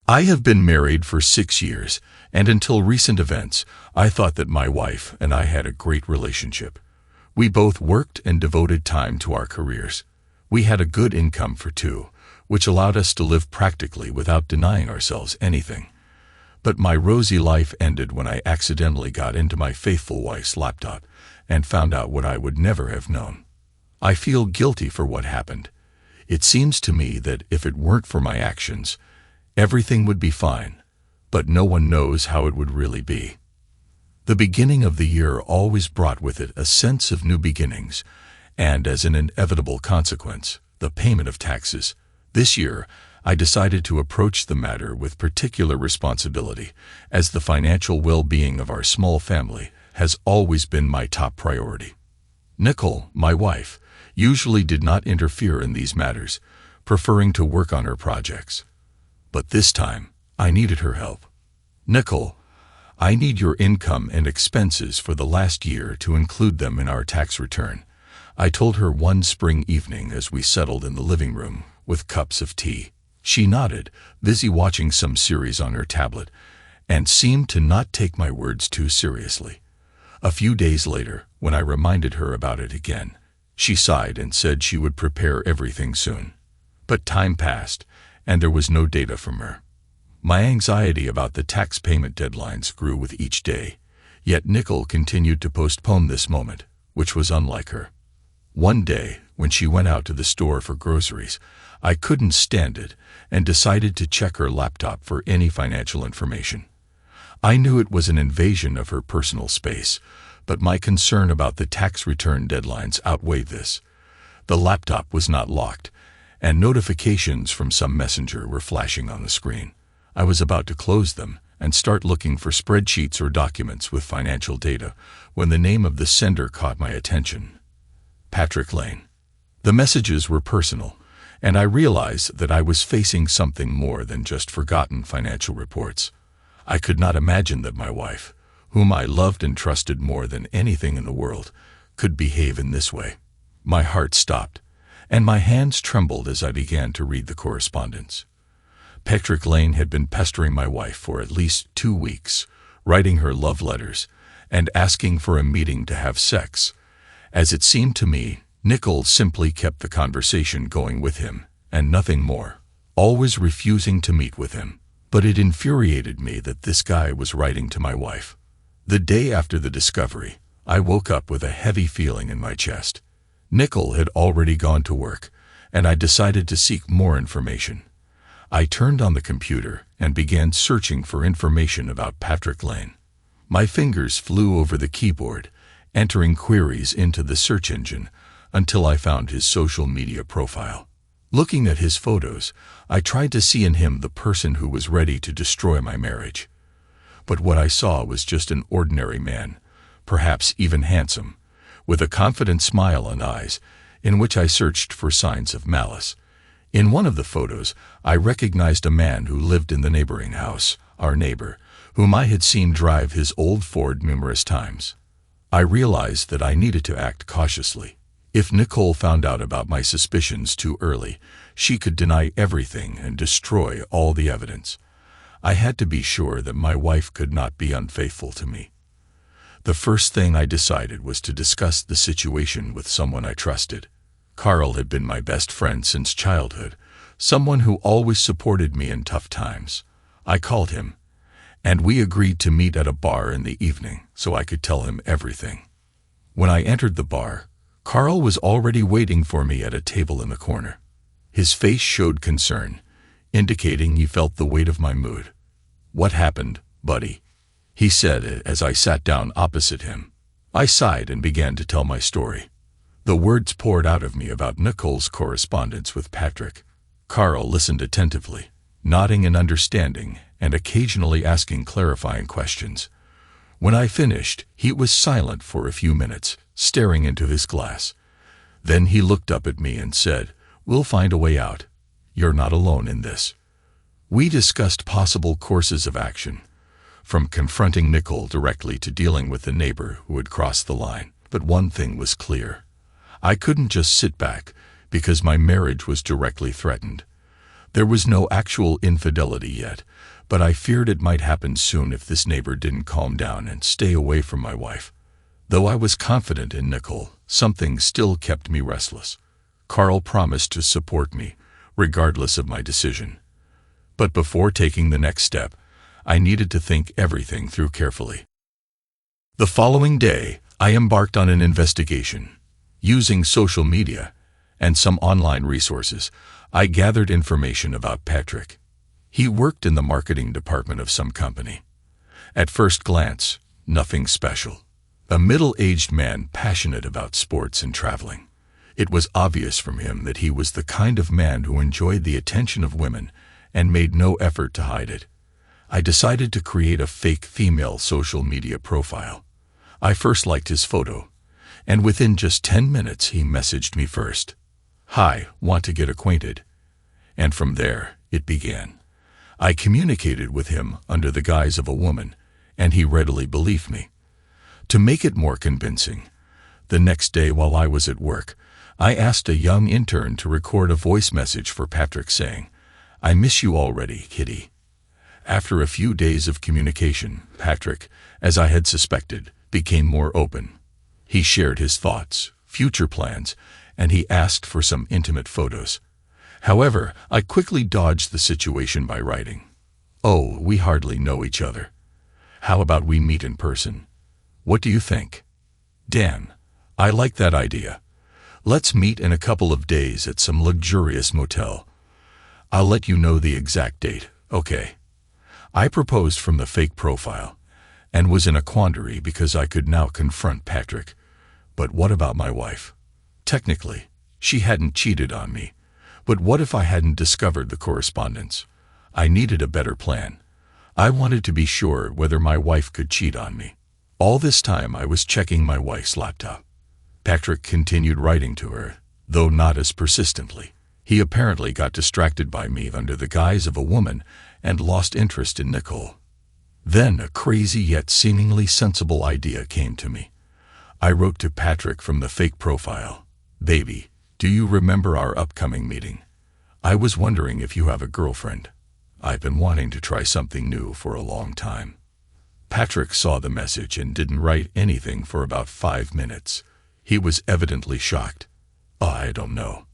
I have been married for 6 years, and until recent events, I thought that my wife and I had a great relationship. We both worked and devoted time to our careers. We had a good income for two, which allowed us to live practically without denying ourselves anything. But my rosy life ended when I accidentally got into my faithful wife's laptop and found out what I would never have known. I feel guilty for what happened. It seems to me that if it weren't for my actions, everything would be fine, but no one knows how it would really be. The beginning of the year always brought with it a sense of new beginnings, and as an inevitable consequence, the payment of taxes. This year, I decided to approach the matter with particular responsibility, as the financial well-being of our small family has always been my top priority. Nicole, my wife, usually did not interfere in these matters, preferring to work on her projects. But this time, I needed her help. "Nicole, I need your income and expenses for the last year to include them in our tax return," I told her one spring evening as we settled in the living room with cups of tea. She nodded, busy watching some series on her tablet, and seemed to not take my words too seriously. A few days later, when I reminded her about it again, she sighed and said she would prepare everything soon. But time passed, and there was no data from her. My anxiety about the tax payment deadlines grew with each day, yet Nicole continued to postpone this moment, which was unlike her. One day, when she went out to the store for groceries, I couldn't stand it and decided to check her laptop for any financial information. I knew it was an invasion of her personal space, but my concern about the tax return deadlines outweighed this. The laptop was not locked, and notifications from some messenger were flashing on the screen. I was about to close them and start looking for spreadsheets or documents with financial data when the name of the sender caught my attention. Patrick Lane. The messages were personal, and I realized that I was facing something more than just forgotten financial reports. I could not imagine that my wife, whom I loved and trusted more than anything in the world, could behave in this way. My heart stopped, and my hands trembled as I began to read the correspondence. Patrick Lane had been pestering my wife for at least 2 weeks, writing her love letters and asking for a meeting to have sex. As it seemed to me, Nicole simply kept the conversation going with him, and nothing more, always refusing to meet with him. But it infuriated me that this guy was writing to my wife. The day after the discovery, I woke up with a heavy feeling in my chest. Nicole had already gone to work, and I decided to seek more information. I turned on the computer and began searching for information about Patrick Lane. My fingers flew over the keyboard, entering queries into the search engine until I found his social media profile. Looking at his photos, I tried to see in him the person who was ready to destroy my marriage. But what I saw was just an ordinary man, perhaps even handsome, with a confident smile and eyes, in which I searched for signs of malice. In one of the photos, I recognized a man who lived in the neighboring house, our neighbor, whom I had seen drive his old Ford numerous times. I realized that I needed to act cautiously. If Nicole found out about my suspicions too early, she could deny everything and destroy all the evidence. I had to be sure that my wife could not be unfaithful to me. The first thing I decided was to discuss the situation with someone I trusted. Carl had been my best friend since childhood, someone who always supported me in tough times. I called him, and we agreed to meet at a bar in the evening so I could tell him everything. When I entered the bar, Carl was already waiting for me at a table in the corner. His face showed concern, indicating he felt the weight of my mood. "What happened, buddy?" he said as I sat down opposite him. I sighed and began to tell my story. The words poured out of me about Nicole's correspondence with Patrick. Carl listened attentively, nodding in understanding and occasionally asking clarifying questions. When I finished, he was silent for a few minutes, staring into his glass. Then he looked up at me and said, "We'll find a way out. You're not alone in this." We discussed possible courses of action, from confronting Nicole directly to dealing with the neighbor who had crossed the line. But one thing was clear. I couldn't just sit back because my marriage was directly threatened. There was no actual infidelity yet, but I feared it might happen soon if this neighbor didn't calm down and stay away from my wife. Though I was confident in Nicole, something still kept me restless. Carl promised to support me, regardless of my decision. But before taking the next step, I needed to think everything through carefully. The following day, I embarked on an investigation. Using social media and some online resources, I gathered information about Patrick. He worked in the marketing department of some company. At first glance, nothing special. A middle-aged man passionate about sports and traveling. It was obvious from him that he was the kind of man who enjoyed the attention of women and made no effort to hide it. I decided to create a fake female social media profile. I first liked his photo, and within just 10 minutes he messaged me first. "Hi, want to get acquainted?" And from there, it began. I communicated with him under the guise of a woman, and he readily believed me. To make it more convincing, the next day while I was at work, I asked a young intern to record a voice message for Patrick saying, "I miss you already, kitty." After a few days of communication, Patrick, as I had suspected, became more open. He shared his thoughts, future plans, and he asked for some intimate photos. However, I quickly dodged the situation by writing, "Oh, we hardly know each other. How about we meet in person? What do you think?" "Dan, I like that idea. Let's meet in a couple of days at some luxurious motel. I'll let you know the exact date, okay?" I proposed from the fake profile, and was in a quandary because I could now confront Patrick. But what about my wife? Technically, she hadn't cheated on me. But what if I hadn't discovered the correspondence? I needed a better plan. I wanted to be sure whether my wife could cheat on me. All this time I was checking my wife's laptop. Patrick continued writing to her, though not as persistently. He apparently got distracted by me under the guise of a woman and lost interest in Nicole. Then a crazy yet seemingly sensible idea came to me. I wrote to Patrick from the fake profile, "Baby, do you remember our upcoming meeting? I was wondering if you have a girlfriend. I've been wanting to try something new for a long time." Patrick saw the message and didn't write anything for about 5 minutes. He was evidently shocked. "I don't know.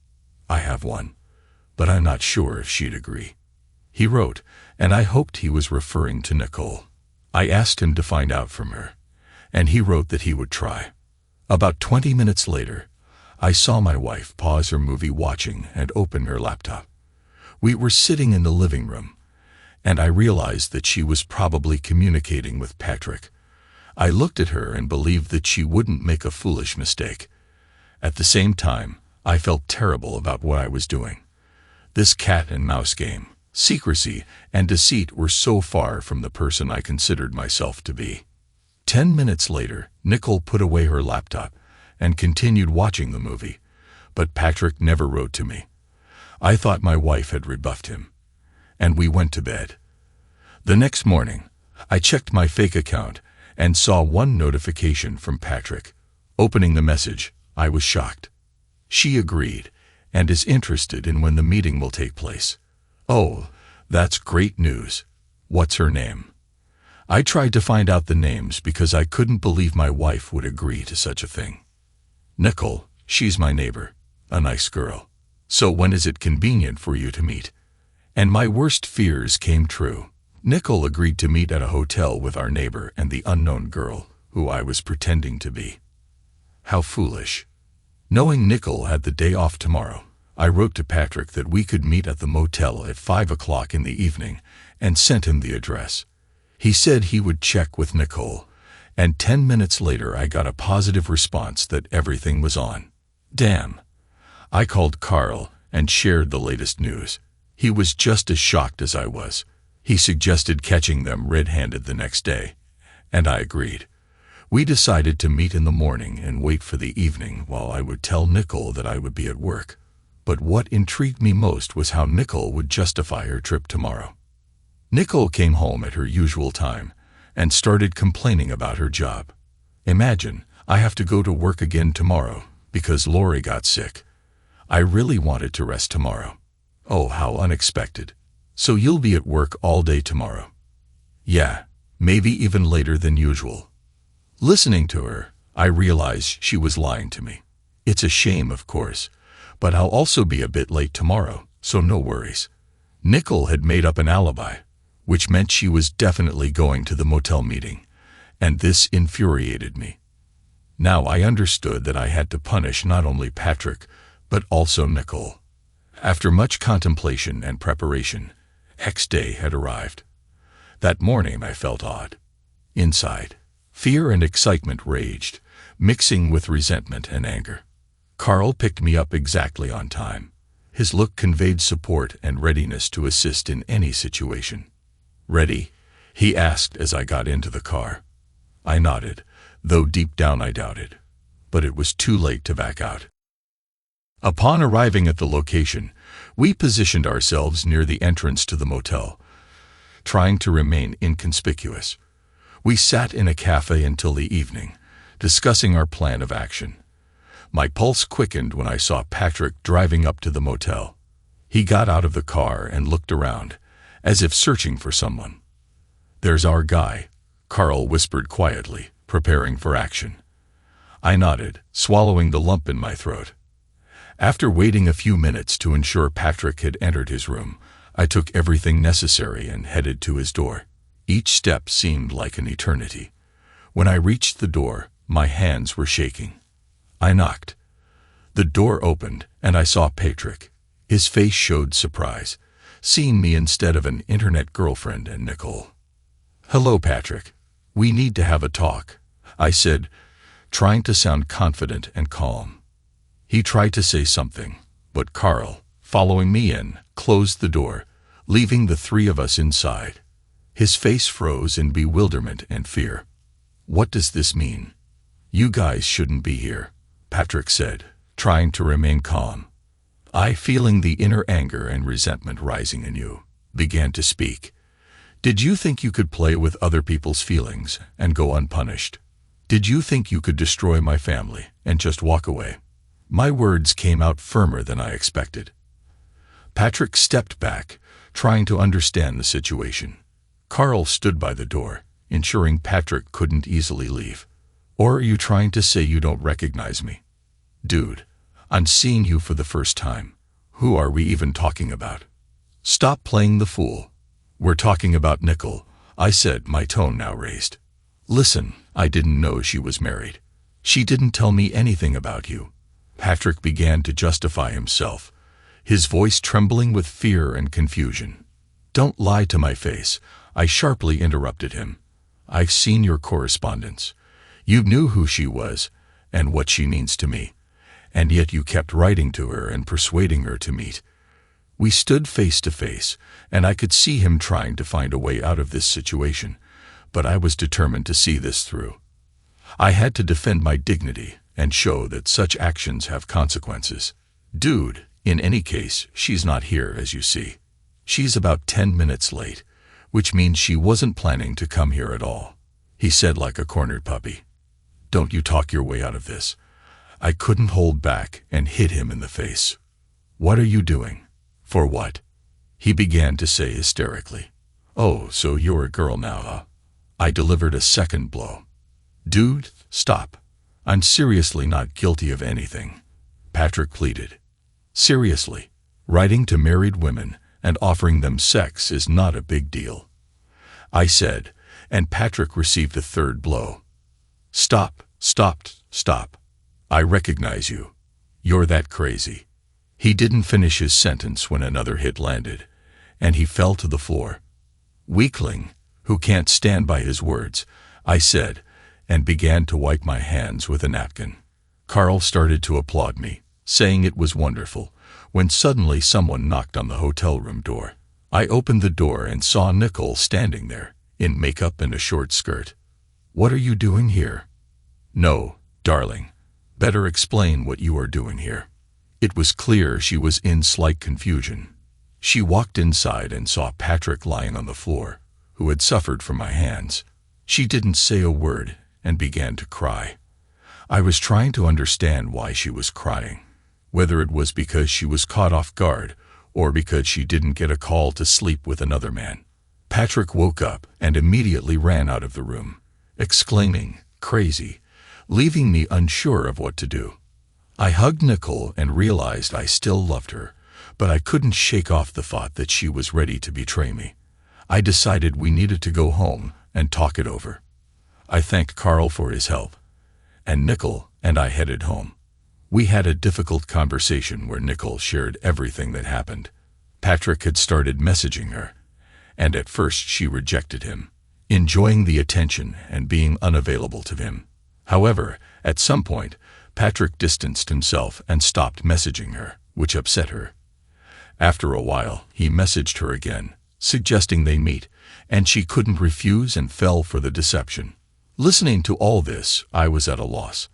I have one, but I'm not sure if she'd agree." He wrote, and I hoped he was referring to Nicole. I asked him to find out from her, and he wrote that he would try. About 20 minutes later, I saw my wife pause her movie watching and open her laptop. We were sitting in the living room, and I realized that she was probably communicating with Patrick. I looked at her and believed that she wouldn't make a foolish mistake. At the same time, I felt terrible about what I was doing. This cat and mouse game, secrecy, and deceit were so far from the person I considered myself to be. 10 minutes later, Nicole put away her laptop and continued watching the movie, but Patrick never wrote to me. I thought my wife had rebuffed him, and we went to bed. The next morning, I checked my fake account and saw one notification from Patrick. Opening the message, I was shocked. She agreed and is interested in when the meeting will take place. Oh, that's great news. What's her name? I tried to find out the names because I couldn't believe my wife would agree to such a thing. Nicole, she's my neighbor, a nice girl. So when is it convenient for you to meet? And my worst fears came true. Nicole agreed to meet at a hotel with our neighbor and the unknown girl, who I was pretending to be. How foolish. Knowing Nicole had the day off tomorrow, I wrote to Patrick that we could meet at the motel at 5 o'clock in the evening and sent him the address. He said he would check with Nicole, and 10 minutes later I got a positive response that everything was on. Damn. I called Carl and shared the latest news. He was just as shocked as I was. He suggested catching them red-handed the next day, and I agreed. We decided to meet in the morning and wait for the evening while I would tell Nicole that I would be at work. But what intrigued me most was how Nicole would justify her trip tomorrow. Nicole came home at her usual time and started complaining about her job. Imagine, I have to go to work again tomorrow because Lori got sick. I really wanted to rest tomorrow. Oh, how unexpected. So you'll be at work all day tomorrow? Yeah, maybe even later than usual. Listening to her, I realized she was lying to me. It's a shame, of course, but I'll also be a bit late tomorrow, so no worries. Nicole had made up an alibi, which meant she was definitely going to the motel meeting, and this infuriated me. Now I understood that I had to punish not only Patrick, but also Nicole. After much contemplation and preparation, X day had arrived. That morning I felt odd. Inside, fear and excitement raged, mixing with resentment and anger. Carl picked me up exactly on time. His look conveyed support and readiness to assist in any situation. "Ready?" he asked as I got into the car. I nodded, though deep down I doubted. But it was too late to back out. Upon arriving at the location, we positioned ourselves near the entrance to the motel, trying to remain inconspicuous. We sat in a cafe until the evening, discussing our plan of action. My pulse quickened when I saw Patrick driving up to the motel. He got out of the car and looked around, as if searching for someone. "There's our guy," Carl whispered quietly, preparing for action. I nodded, swallowing the lump in my throat. After waiting a few minutes to ensure Patrick had entered his room, I took everything necessary and headed to his door. Each step seemed like an eternity. When I reached the door, my hands were shaking. I knocked. The door opened, and I saw Patrick. His face showed surprise, seeing me instead of an internet girlfriend and Nicole. "Hello, Patrick. We need to have a talk," I said, trying to sound confident and calm. He tried to say something, but Carl, following me in, closed the door, leaving the three of us inside. His face froze in bewilderment and fear. "What does this mean?" "You guys shouldn't be here," Patrick said, trying to remain calm. I, feeling the inner anger and resentment rising in you, began to speak. "Did you think you could play with other people's feelings and go unpunished? Did you think you could destroy my family and just walk away?" My words came out firmer than I expected. Patrick stepped back, trying to understand the situation. Carl stood by the door, ensuring Patrick couldn't easily leave. "Or are you trying to say you don't recognize me?" "Dude, I'm seeing you for the first time. Who are we even talking about?" "Stop playing the fool. We're talking about Nicole," I said, my tone now raised. "Listen, I didn't know she was married. She didn't tell me anything about you." Patrick began to justify himself, his voice trembling with fear and confusion. "Don't lie to my face," I sharply interrupted him. "I've seen your correspondence. You knew who she was and what she means to me, and yet you kept writing to her and persuading her to meet." We stood face to face, and I could see him trying to find a way out of this situation, but I was determined to see this through. I had to defend my dignity and show that such actions have consequences. "Dude, in any case, she's not here, as you see. She's about 10 minutes late, which means she wasn't planning to come here at all," he said like a cornered puppy. "Don't you talk your way out of this." I couldn't hold back and hit him in the face. "What are you doing? For what?" he began to say hysterically. "Oh, so you're a girl now, huh?" I delivered a second blow. "Dude, stop. I'm seriously not guilty of anything," Patrick pleaded. "Seriously, writing to married women and offering them sex is not a big deal," I said, and Patrick received a third blow. "Stop, stop, stop. I recognize you. You're that crazy." He didn't finish his sentence when another hit landed, and he fell to the floor. "Weakling, who can't stand by his words," I said, and began to wipe my hands with a napkin. Carl started to applaud me, saying it was wonderful, when suddenly someone knocked on the hotel room door. I opened the door and saw Nicole standing there, in makeup and a short skirt. "What are you doing here?" "No, darling. Better explain what you are doing here." It was clear she was in slight confusion. She walked inside and saw Patrick lying on the floor, who had suffered from my hands. She didn't say a word and began to cry. I was trying to understand why she was crying, whether it was because she was caught off guard or because she didn't get a call to sleep with another man. Patrick woke up and immediately ran out of the room, exclaiming, "Crazy," leaving me unsure of what to do. I hugged Nicole and realized I still loved her, but I couldn't shake off the thought that she was ready to betray me. I decided we needed to go home and talk it over. I thanked Carl for his help, and Nicole and I headed home. We had a difficult conversation where Nicole shared everything that happened. Patrick had started messaging her, and at first she rejected him, enjoying the attention and being unavailable to him. However, at some point, Patrick distanced himself and stopped messaging her, which upset her. After a while, he messaged her again, suggesting they meet, and she couldn't refuse and fell for the deception. Listening to all this, I was at a loss.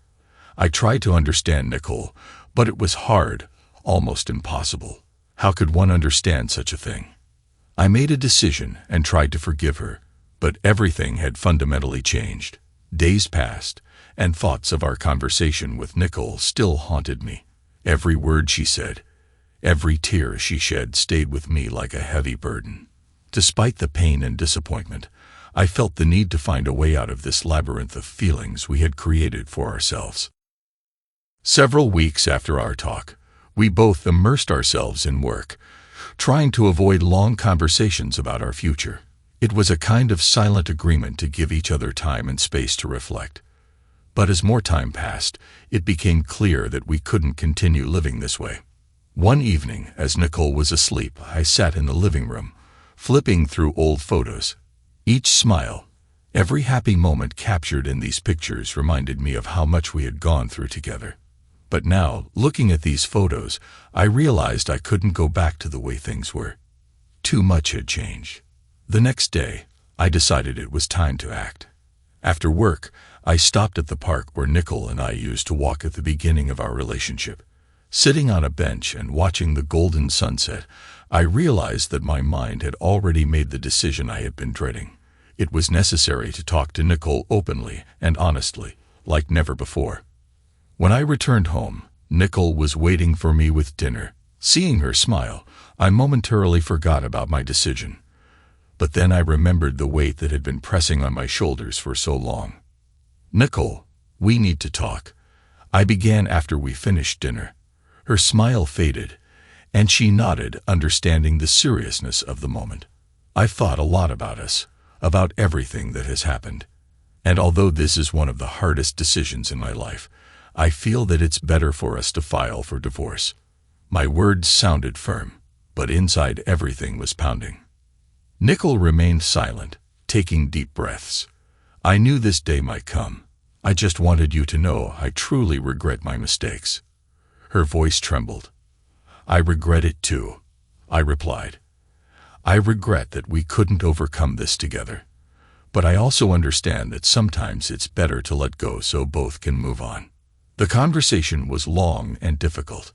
I tried to understand Nicole, but it was hard, almost impossible. How could one understand such a thing? I made a decision and tried to forgive her, but everything had fundamentally changed. Days passed, and thoughts of our conversation with Nicole still haunted me. Every word she said, every tear she shed stayed with me like a heavy burden. Despite the pain and disappointment, I felt the need to find a way out of this labyrinth of feelings we had created for ourselves. Several weeks after our talk, we both immersed ourselves in work, trying to avoid long conversations about our future. It was a kind of silent agreement to give each other time and space to reflect. But as more time passed, it became clear that we couldn't continue living this way. One evening, as Nicole was asleep, I sat in the living room, flipping through old photos. Each smile, every happy moment captured in these pictures reminded me of how much we had gone through together. But now, looking at these photos, I realized I couldn't go back to the way things were. Too much had changed. The next day, I decided it was time to act. After work, I stopped at the park where Nicole and I used to walk at the beginning of our relationship. Sitting on a bench and watching the golden sunset, I realized that my mind had already made the decision I had been dreading. It was necessary to talk to Nicole openly and honestly, like never before. When I returned home, Nicole was waiting for me with dinner. Seeing her smile, I momentarily forgot about my decision. But then I remembered the weight that had been pressing on my shoulders for so long. "Nicole, we need to talk," I began after we finished dinner. Her smile faded, and she nodded, understanding the seriousness of the moment. I've thought a lot about us, about everything that has happened. And although this is one of the hardest decisions in my life, I feel that it's better for us to file for divorce. My words sounded firm, but inside everything was pounding. Nicole remained silent, taking deep breaths. I knew this day might come. I just wanted you to know I truly regret my mistakes. Her voice trembled. "I regret it too," I replied. "I regret that we couldn't overcome this together. But I also understand that sometimes it's better to let go so both can move on." The conversation was long and difficult.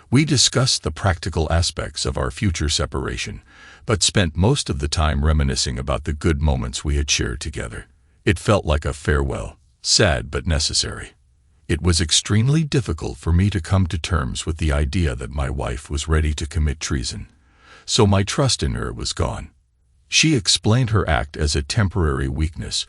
We discussed the practical aspects of our future separation, but spent most of the time reminiscing about the good moments we had shared together. It felt like a farewell, sad but necessary. It was extremely difficult for me to come to terms with the idea that my wife was ready to commit treason, so my trust in her was gone. She explained her act as a temporary weakness,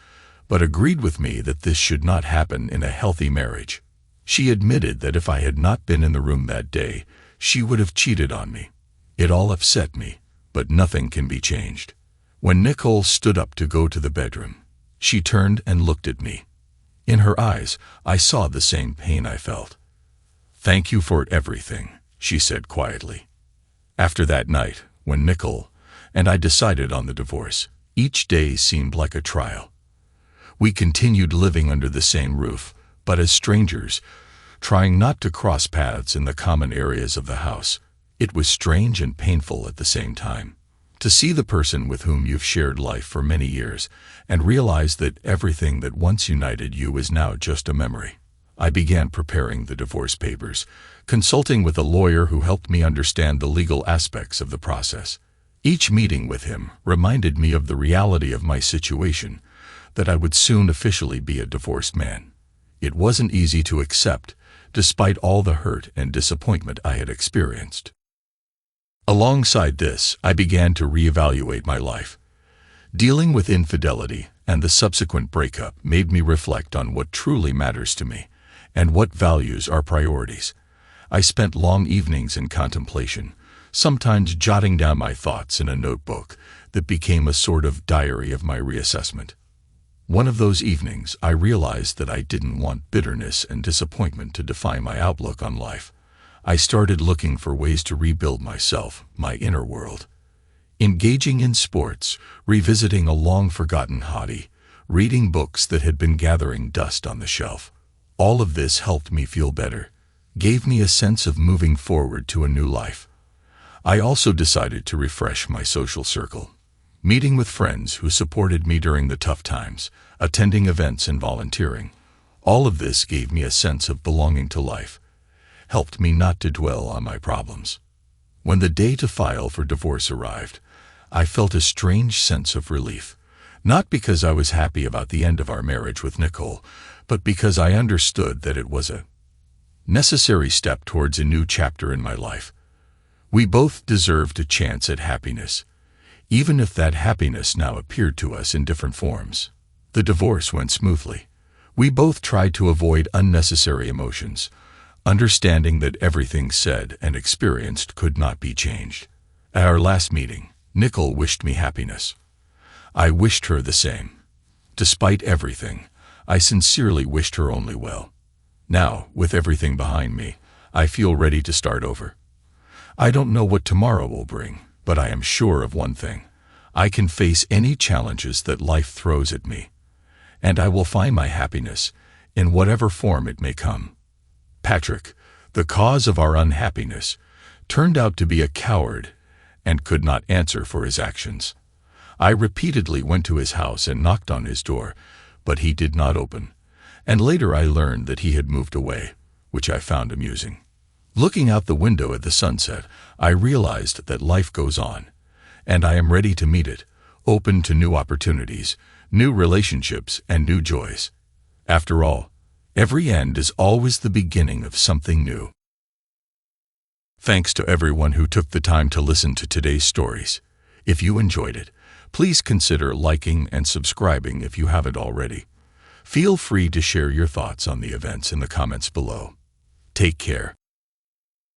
but agreed with me that this should not happen in a healthy marriage. She admitted that if I had not been in the room that day, she would have cheated on me. It all upset me, but nothing can be changed. When Nicole stood up to go to the bedroom, she turned and looked at me. In her eyes, I saw the same pain I felt. "Thank you for everything," she said quietly. After that night, when Nicole and I decided on the divorce, each day seemed like a trial. We continued living under the same roof, but as strangers, trying not to cross paths in the common areas of the house. It was strange and painful at the same time. To see the person with whom you've shared life for many years and realize that everything that once united you is now just a memory. I began preparing the divorce papers, consulting with a lawyer who helped me understand the legal aspects of the process. Each meeting with him reminded me of the reality of my situation, that I would soon officially be a divorced man. It wasn't easy to accept, despite all the hurt and disappointment I had experienced. Alongside this, I began to reevaluate my life. Dealing with infidelity and the subsequent breakup made me reflect on what truly matters to me and what values are priorities. I spent long evenings in contemplation, sometimes jotting down my thoughts in a notebook that became a sort of diary of my reassessment. One of those evenings, I realized that I didn't want bitterness and disappointment to define my outlook on life. I started looking for ways to rebuild myself, my inner world. Engaging in sports, revisiting a long-forgotten hobby, reading books that had been gathering dust on the shelf. All of this helped me feel better, gave me a sense of moving forward to a new life. I also decided to refresh my social circle, meeting with friends who supported me during the tough times, attending events and volunteering. All of this gave me a sense of belonging to life, helped me not to dwell on my problems. When the day to file for divorce arrived, I felt a strange sense of relief, not because I was happy about the end of our marriage with Nicole, but because I understood that it was a necessary step towards a new chapter in my life. We both deserved a chance at happiness, even if that happiness now appeared to us in different forms. The divorce went smoothly. We both tried to avoid unnecessary emotions, understanding that everything said and experienced could not be changed. At our last meeting, Nicole wished me happiness. I wished her the same. Despite everything, I sincerely wished her only well. Now, with everything behind me, I feel ready to start over. I don't know what tomorrow will bring, but I am sure of one thing. I can face any challenges that life throws at me, and I will find my happiness in whatever form it may come. Patrick, the cause of our unhappiness, turned out to be a coward and could not answer for his actions. I repeatedly went to his house and knocked on his door, but he did not open, and later I learned that he had moved away, which I found amusing. Looking out the window at the sunset, I realized that life goes on, and I am ready to meet it, open to new opportunities, new relationships, and new joys. After all, every end is always the beginning of something new. Thanks to everyone who took the time to listen to today's stories. If you enjoyed it, please consider liking and subscribing if you haven't already. Feel free to share your thoughts on the events in the comments below. Take care.